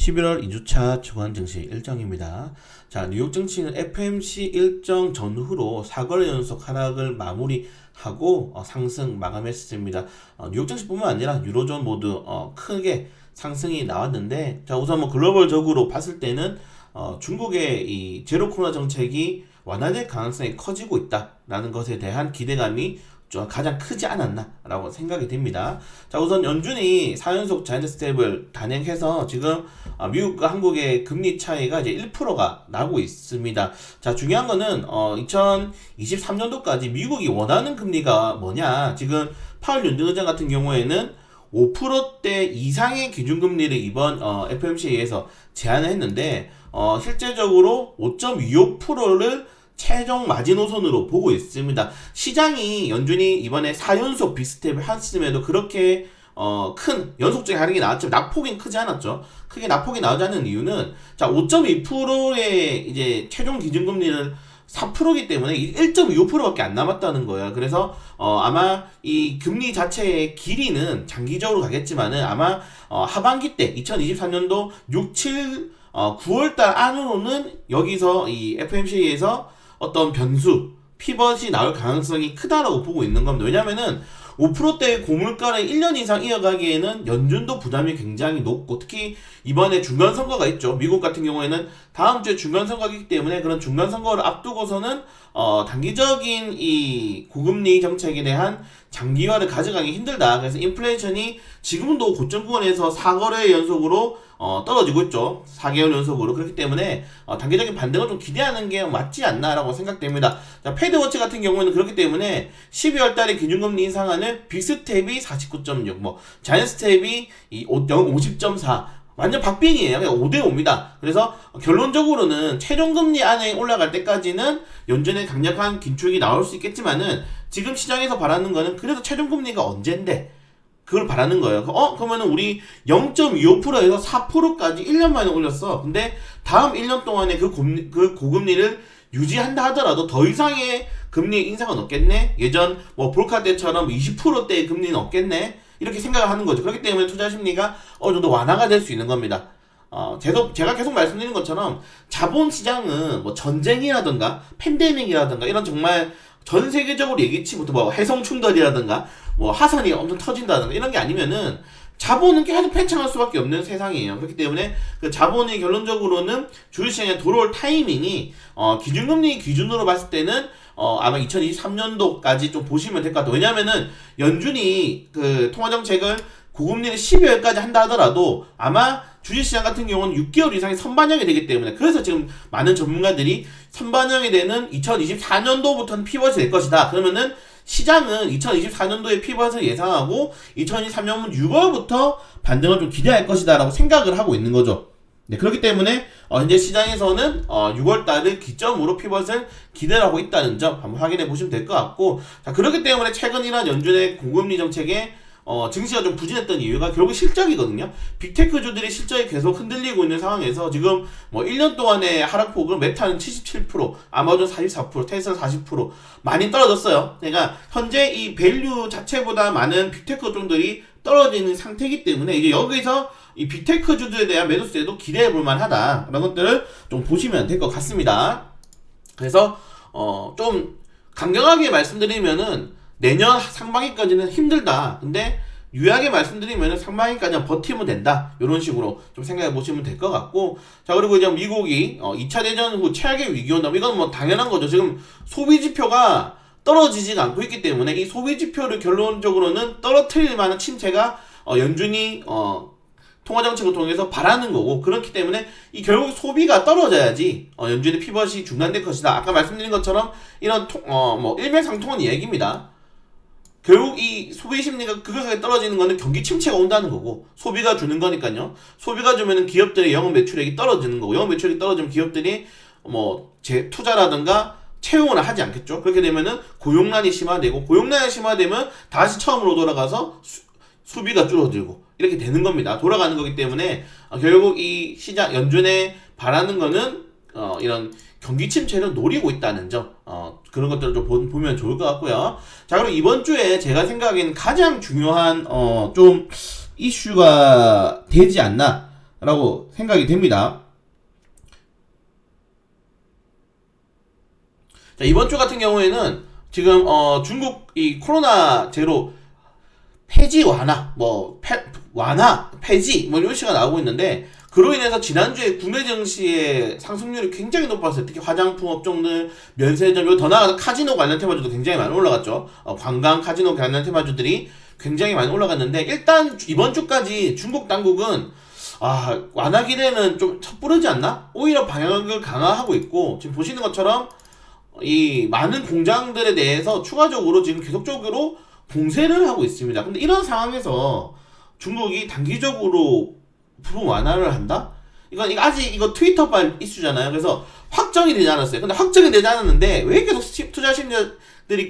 11월 2주차 주간 증시 일정입니다. 자, 뉴욕 증시는 FOMC 일정 전후로 4거래 연속 하락을 마무리하고 상승 마감했습니다. 뉴욕 증시뿐만 아니라 유로존 모두 크게 상승이 나왔는데, 자, 우선 글로벌적으로 봤을 때는 중국의 이 제로 코로나 정책이 완화될 가능성이 커지고 있다라는 것에 대한 기대감이 가장 크지 않았나라고 생각이 됩니다. 자, 우선 연준이 4연속 자이언트 스텝을 단행해서 지금 미국과 한국의 금리 차이가 이제 1%가 나고 있습니다. 자, 중요한 거는 2023년도까지 미국이 원하는 금리가 뭐냐. 지금 파월 연준 의장 같은 경우에는 5%대 이상의 기준금리를 이번 FOMC에서 제안을 했는데 실제적으로 5.25%를 최종 마지노선으로 보고 있습니다. 시장이 연준이 이번에 4연속 빅스텝을 했음에도 그렇게 큰 연속적인 하락이 나왔지만 낙폭이 크지 않았죠. 크게 낙폭이 나오지 않는 이유는, 자, 5.2%의 이제 최종 기준금리를 4%이기 때문에 1.25%밖에 안 남았다는 거예요. 그래서 아마 이 금리 자체의 길이는 장기적으로 가겠지만은 아마 하반기 때 2023년도 9월달 안으로는 여기서 이 FOMC에서 어떤 변수, 피벗이 나올 가능성이 크다라고 보고 있는 겁니다. 왜냐면은 5%대의 고물가를 1년 이상 이어가기에는 연준도 부담이 굉장히 높고, 특히 이번에 중간선거가 있죠. 미국 같은 경우에는 다음 주에 중간선거이기 때문에 그런 중간선거를 앞두고서는 단기적인 이 고금리 정책에 대한 장기화를 가져가기 힘들다. 그래서 인플레이션이 지금도 고점 구간에서 4거래 연속으로 떨어지고 있죠. 4개월 연속으로. 그렇기 때문에 단기적인 반등을 좀 기대하는 게 맞지 않나라고 생각됩니다. 자, 패드워치 같은 경우에는 그렇기 때문에 12월 달에 기준금리 인상안을 빅스텝이 49.6, 자이언트 스텝이 50.4, 완전 박빙이에요. 그냥 5대5입니다. 그래서 결론적으로는 최종금리 안에 올라갈 때까지는 연준의 강력한 긴축이 나올 수 있겠지만은 지금 시장에서 바라는 거는 그래도 최종금리가 언젠데 그걸 바라는 거예요. 그러면은 우리 0.25%에서 4%까지 1년 만에 올렸어. 근데 다음 1년 동안에 그 고금리를 유지한다 하더라도 더 이상의 금리 인상은 없겠네? 예전 볼카 때처럼 20%대의 금리는 없겠네? 이렇게 생각을 하는 거죠. 그렇기 때문에 투자 심리가 어느 정도 완화가 될 수 있는 겁니다. 제가 계속 말씀드리는 것처럼 자본 시장은 전쟁이라든가 팬데믹이라든가 이런 정말 전 세계적으로 예기치 못해 해성 충돌이라든가 화산이 엄청 터진다든가 이런 게 아니면은 자본은 계속 팽창할 수밖에 없는 세상이에요. 그렇기 때문에 그 자본이 결론적으로는 주식시장에 들어올 타이밍이 기준금리 기준으로 봤을 때는 아마 2023년도까지 좀 보시면 될 것 같아요. 왜냐면은 연준이 그 통화정책을 고금리를 12월까지 한다 하더라도 아마 주식시장 같은 경우는 6개월 이상이 선반영이 되기 때문에, 그래서 지금 많은 전문가들이 선반영이 되는 2024년도부터는 피벗이 될 것이다. 그러면은 시장은 2024년도에 피벗을 예상하고 2023년 6월부터 반등을 좀 기대할 것이다 라고 생각을 하고 있는 거죠. 네, 그렇기 때문에 현재 시장에서는 6월달을 기점으로 피벗을 기대하고 있다는 점 한번 확인해 보시면 될 것 같고, 자, 그렇기 때문에 최근 일한 연준의 고금리 정책에 증시가 좀 부진했던 이유가 결국 실적이거든요. 빅테크주들이 실적이 계속 흔들리고 있는 상황에서 지금 1년 동안의 하락폭은 메타는 77%, 아마존 44%, 테슬라 40% 많이 떨어졌어요. 그러니까 현재 이 밸류 자체보다 많은 빅테크주들이 떨어지는 상태이기 때문에 이제 여기서 이 빅테크주들에 대한 매도세도 기대해 볼 만하다. 그런 것들을 좀 보시면 될 것 같습니다. 그래서 좀 강경하게 말씀드리면은 내년 상반기까지는 힘들다. 근데 유약하게 말씀드리면 상반기까지는 버티면 된다. 이런 식으로 좀 생각해 보시면 될 것 같고, 자, 그리고 이제 미국이 2차 대전 후 최악의 위기 온다. 이건 당연한 거죠. 지금 소비 지표가 떨어지지가 않고 있기 때문에 이 소비 지표를 결론적으로는 떨어뜨릴 만한 침체가 연준이 통화정책을 통해서 바라는 거고, 그렇기 때문에 이 결국 소비가 떨어져야지 연준의 피벗이 중단될 것이다. 아까 말씀드린 것처럼 이런 일맥상통한 이야기입니다. 결국 이 소비 심리가 급격하게 떨어지는 거는 경기 침체가 온다는 거고, 소비가 주는 거니까요. 소비가 주면은 기업들의 영업 매출액이 떨어지는 거고, 영업 매출액이 떨어지면 기업들이 투자라든가 채용을 하지 않겠죠. 그렇게 되면은 고용난이 심화되고, 고용난이 심화되면 다시 처음으로 돌아가서 소비가 줄어들고 이렇게 되는 겁니다. 돌아가는 거기 때문에 결국 이 시장 연준에 바라는 거는 이런 경기 침체를 노리고 있다는 점, 그런 것들을 좀 보면 좋을 것 같고요. 자, 그리고 이번 주에 제가 생각하기에는 가장 중요한 좀 이슈가 되지 않나 라고 생각이 됩니다. 자, 이번 주 같은 경우에는 지금 중국 이 코로나 제로 폐지 완화, 완화, 폐지 이런 식가 나오고 있는데, 그로 인해서 지난주에 국내 증시의 상승률이 굉장히 높았어요. 특히 화장품 업종들, 면세점, 더 나아가서 카지노 관련 테마주도 굉장히 많이 올라갔죠. 관광 카지노 관련 테마주들이 굉장히 많이 올라갔는데, 일단 이번 주까지 중국 당국은 완화 기대는 좀 섣부르지 않나? 오히려 방향을 강화하고 있고, 지금 보시는 것처럼 이 많은 공장들에 대해서 추가적으로 지금 계속적으로 봉쇄를 하고 있습니다. 근데 이런 상황에서 중국이 단기적으로 부분 완화를 한다? 이거 아직 트위터발 이슈잖아요. 그래서 확정이 되지 않았어요. 근데 확정이 되지 않았는데 왜 계속 투자 심리들이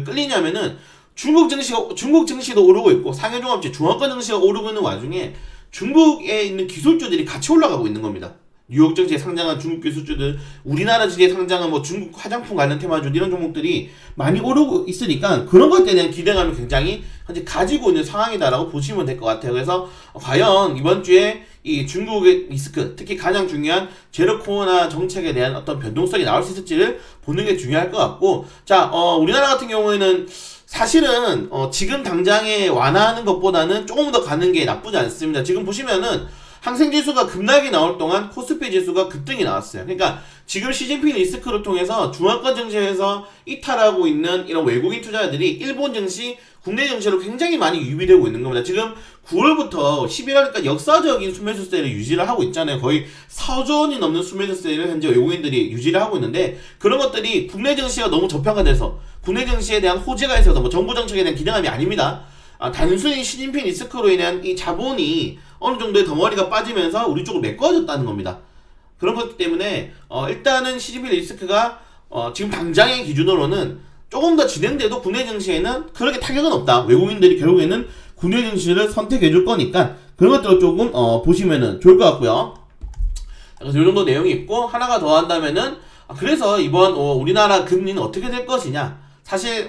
끌리냐면은 중국 증시도 오르고 있고 상해종합지 중화권 증시가 오르고 있는 와중에 중국에 있는 기술주들이 같이 올라가고 있는 겁니다. 뉴욕 증시에 상장한 중국 기술주들, 우리나라 증시에 상장한 중국 화장품 관련 테마주 이런 종목들이 많이 오르고 있으니까 그런 것에 대한 기대감을 굉장히 현재 가지고 있는 상황이다라고 보시면 될 것 같아요. 그래서 과연 이번 주에 이 중국의 리스크, 특히 가장 중요한 제로 코로나 정책에 대한 어떤 변동성이 나올 수 있을지를 보는 게 중요할 것 같고, 자, 우리나라 같은 경우에는 사실은 지금 당장에 완화하는 것보다는 조금 더 가는 게 나쁘지 않습니다. 지금 보시면은 항생지수가 급락이 나올 동안 코스피 지수가 급등이 나왔어요. 그러니까 지금 시진핑 리스크를 통해서 중화권 증시에서 이탈하고 있는 이런 외국인 투자자들이 일본 증시, 국내 증시로 굉장히 많이 유입되고 있는 겁니다. 지금 9월부터 11월까지 역사적인 순매수 세를 유지를 하고 있잖아요. 거의 4조 원이 넘는 순매수 세를 현재 외국인들이 유지를 하고 있는데, 그런 것들이 국내 증시가 너무 저평가돼서 국내 증시에 대한 호재가 있어서 정부 정책에 대한 기대감이 아닙니다. 단순히 시진핑 리스크로 인한 이 자본이 어느 정도의 덩어리가 빠지면서 우리 쪽으로 메꿔졌다는 겁니다. 그런 것 때문에 일단은 시진핑 리스크가 지금 당장의 기준으로는 조금 더 진행돼도 국내 증시에는 그렇게 타격은 없다. 외국인들이 결국에는 국내 증시를 선택해 줄 거니까 그런 것들을 조금 보시면은 좋을 것 같고요. 그래서 이 정도 내용이 있고, 하나가 더 한다면은 그래서 이번 우리나라 금리는 어떻게 될 것이냐. 사실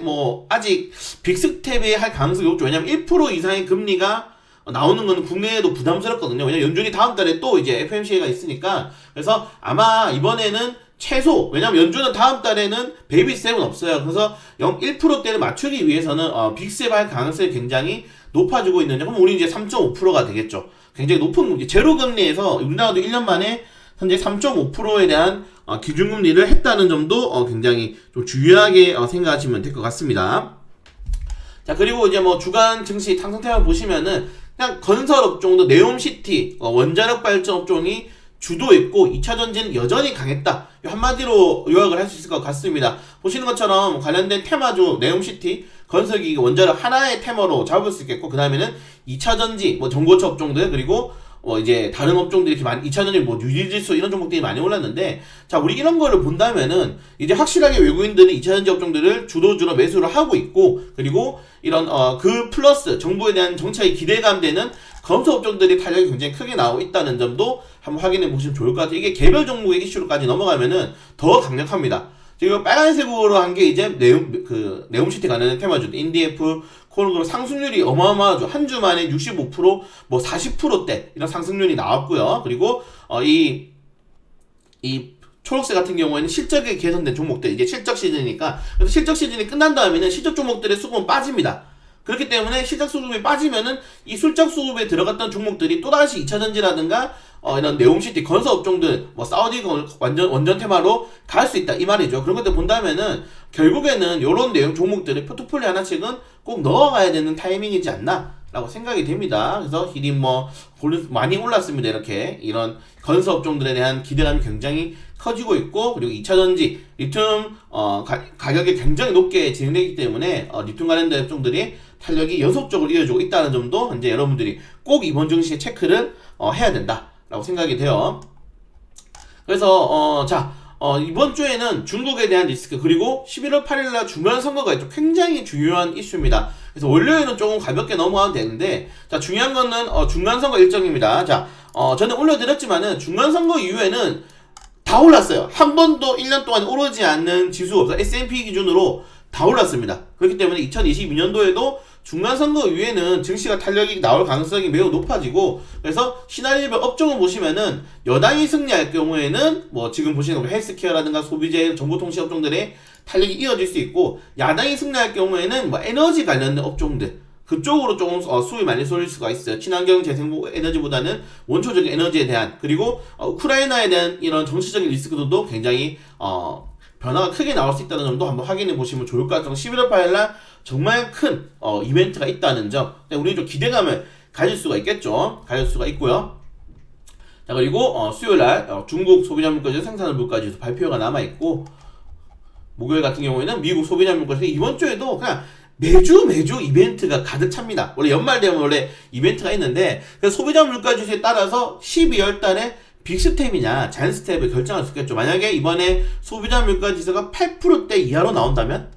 아직 빅스텝에 할 가능성이 없죠. 왜냐면 1% 이상의 금리가 나오는 건 국내에도 부담스럽거든요. 왜냐면 연준이 다음 달에 또 이제 FMC가 있으니까. 그래서 아마 이번에는 최소, 왜냐면 연준은 다음 달에는 베이비스텝은 없어요. 그래서 1%대를 맞추기 위해서는 빅스텝 할 가능성이 굉장히 높아지고 있는데, 그럼 우리 이제 3.5%가 되겠죠. 굉장히 높은 제로 금리에서 우리나라도 1년 만에 현재 3.5%에 대한 기준금리를 했다는 점도 굉장히 좀 주의하게 생각하시면 될 것 같습니다. 자, 그리고 이제 주간 증시 상승태만 보시면은 그냥 건설 업종도 네옴시티, 원자력 발전 업종이 주도했고 2차전지는 여전히 강했다. 한마디로 요약을 할 수 있을 것 같습니다. 보시는 것처럼 관련된 테마주 네옴시티, 건설기기, 원자력 하나의 테마로 잡을 수 있겠고, 그 다음에는 2차전지, 전고체 업종들, 그리고 이제 다른 업종들이 이렇게 많이 2차전지 유지지수 이런 종목들이 많이 올랐는데, 자, 우리 이런 거를 본다면은 이제 확실하게 외국인들은 2차전지 업종들을 주도주로 매수를 하고 있고, 그리고 이런 그 플러스 정부에 대한 정책이 기대감되는 검수 업종들이 탄력이 굉장히 크게 나오고 있다는 점도 한번 확인해 보시면 좋을 것 같아요. 이게 개별 종목의 이슈로까지 넘어가면은 더 강력합니다. 지금 빨간색으로 한 게 이제 네옴시티 관련된 테마주, 인디에프, 코르그룹 상승률이 어마어마하죠. 한 주 만에 65%, 40%대 이런 상승률이 나왔고요. 그리고 이 초록색 같은 경우에는 실적이 개선된 종목들, 이제 실적 시즌이니까, 그래서 실적 시즌이 끝난 다음에는 실적 종목들의 수급은 빠집니다. 그렇기 때문에 실적 수급이 빠지면은 이 실적 수급에 들어갔던 종목들이 또다시 2차전지라든가 이런 네옴시티 건설 업종들, 사우디 원전 테마로 갈 수 있다 이 말이죠. 그런 것들 본다면은 결국에는 이런 내용 종목들을 포트폴리오 하나씩은 꼭 넣어가야 되는 타이밍이지 않나 라고 생각이 됩니다. 그래서 히림 많이 올랐습니다. 이렇게 이런 건설 업종들에 대한 기대감이 굉장히 커지고 있고, 그리고 2차전지 리튬 가격이 굉장히 높게 진행되기 때문에 리튬 관련된 업종들이 탄력이 연속적으로 이어지고 있다는 점도 현재 여러분들이 꼭 이번 증시에 체크를 해야 된다 라고 생각이 돼요. 그래서 이번 주에는 중국에 대한 리스크, 그리고 11월 8일날 중간 선거가 있죠. 굉장히 중요한 이슈입니다. 그래서 월요일은 조금 가볍게 넘어가면 되는데, 자, 중요한 거는 중간 선거 일정입니다. 자, 저는 올려드렸지만은 중간 선거 이후에는 다 올랐어요. 한 번도 1년 동안 오르지 않는 지수가 없어요. S&P 기준으로 다 올랐습니다. 그렇기 때문에 2022년도에도 중간선거 이후에는 증시가 탄력이 나올 가능성이 매우 높아지고, 그래서 시나리오별 업종을 보시면은 여당이 승리할 경우에는 뭐 지금 보시는 헬스케어라든가 소비재, 정보통신 업종들의 탄력이 이어질 수 있고, 야당이 승리할 경우에는 뭐 에너지 관련된 업종들 그쪽으로 조금 수익이 많이 쏠릴 수가 있어요. 친환경 재생 에너지보다는 원초적인 에너지에 대한, 그리고 우크라이나에 대한 이런 정치적인 리스크도 굉장히 변화가 크게 나올 수 있다는 점도 한번 확인해 보시면 좋을 것 같아요. 11월 8일날 정말 큰 이벤트가 있다는 점, 우리 좀 기대감을 가질 수가 있겠죠. 가질 수가 있고요. 자, 그리고 수요일날 중국 소비자물가지수, 생산물가지수 발표가 남아 있고, 목요일 같은 경우에는 미국 소비자물가지수, 이번 주에도 그냥 매주 이벤트가 가득 찹니다. 원래 연말 되면 원래 이벤트가 있는데, 그래서 소비자 물가지수에 따라서 12월 달에 빅스텝이냐 잔스텝을 결정할 수 있겠죠. 만약에 이번에 소비자 물가지수가 8%대 이하로 나온다면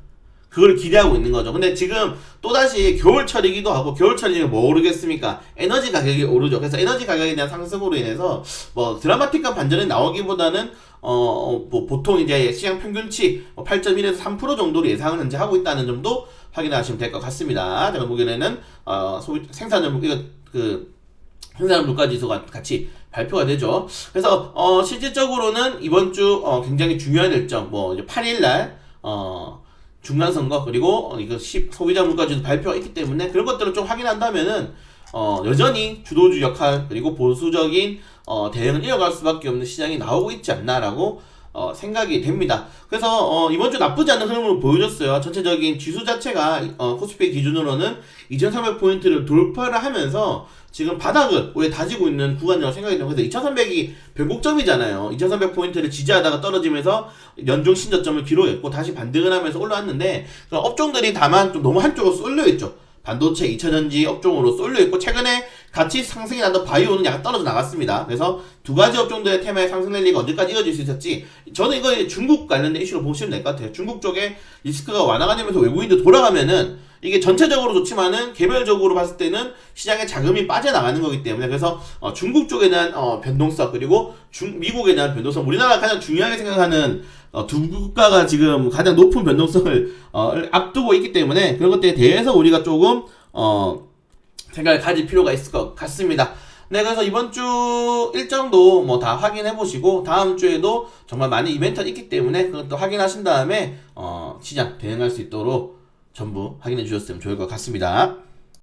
그걸 기대하고 있는 거죠. 근데 지금 또다시 겨울철이기도 하고, 겨울철이면 뭐 오르겠습니까? 에너지 가격이 오르죠. 그래서 에너지 가격에 대한 상승으로 인해서 뭐 드라마틱한 반전이 나오기보다는 뭐 보통 이제 시장 평균치 8.1에서 3% 정도로 예상을 현재 하고 있다는 점도 확인하시면 될 것 같습니다. 제가 보기에는 생산물 이거 생산물 물가지수가 같이 발표가 되죠. 그래서 실질적으로는 이번 주 굉장히 중요한 일정, 뭐 이제 8일날 중간선거, 그리고 이거 소비자 물가지수 발표가 있기 때문에 그런 것들을 좀 확인한다면은 여전히 주도주 역할, 그리고 보수적인 대응을 이어갈 수밖에 없는 시장이 나오고 있지 않나라고 생각이 됩니다. 그래서 이번 주 나쁘지 않은 흐름을 보여줬어요. 전체적인 지수 자체가 코스피 기준으로는 2300포인트를 돌파를 하면서 지금 바닥을 오래 다지고 있는 구간이라고 생각이 됩니다. 그래서 2300이 변곡점이잖아요. 2300포인트를 지지하다가 떨어지면서 연중 신저점을 기록했고 다시 반등을 하면서 올라왔는데, 업종들이 다만 좀 너무 한쪽으로 쏠려있죠. 반도체, 2차전지 업종으로 쏠려있고, 최근에 같이 상승이 나던 바이오는 약간 떨어져 나갔습니다. 그래서 두 가지 업종들의 테마의 상승 랠리가 언제까지 이어질 수 있었지, 저는 이거 중국 관련된 이슈로 보시면 될 것 같아요. 중국 쪽에 리스크가 완화가 되면서 외국인들 돌아가면은 이게 전체적으로 좋지만은 개별적으로 봤을 때는 시장에 자금이 빠져나가는 거기 때문에, 그래서 중국 쪽에 대한 변동성, 그리고 미국에 대한 변동성, 우리나라가 가장 중요하게 생각하는 두 국가가 지금 가장 높은 변동성을 앞두고 있기 때문에 그런 것들에 대해서 우리가 조금 생각을 가질 필요가 있을 것 같습니다. 네, 그래서 이번 주 일정도 뭐 다 확인해 보시고, 다음 주에도 정말 많은 이벤트가 있기 때문에 그것도 확인하신 다음에 시장 대응할 수 있도록 전부 확인해 주셨으면 좋을 것 같습니다.